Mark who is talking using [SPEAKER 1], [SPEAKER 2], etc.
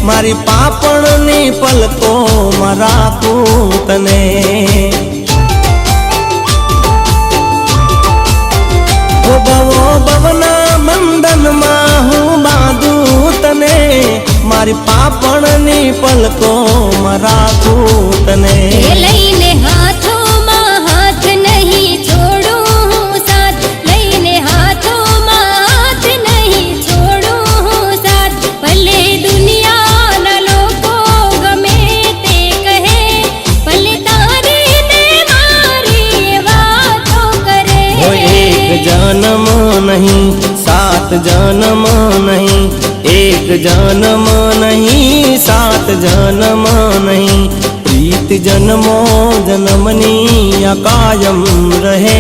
[SPEAKER 1] मारी पापणनी पलको राखूं तने। भवो भवना बंधन में हूँ बांधू तने, मारी पापणनी पलको राखूं तने।
[SPEAKER 2] लईने हाथों में हाथ नहीं छोड़ूं साथ, लईने हाथों में हाथ नहीं छोड़ूं साथ। भले दुनिया न लोको गमे ते कहे, भले तारी ने मारी बातों करे।
[SPEAKER 1] वो एक जन्म नहीं सात जन्म नहीं, एक जन्म नहीं सात जन्म नहीं, प्रीत जन्मों जन्मनी कायम रहे।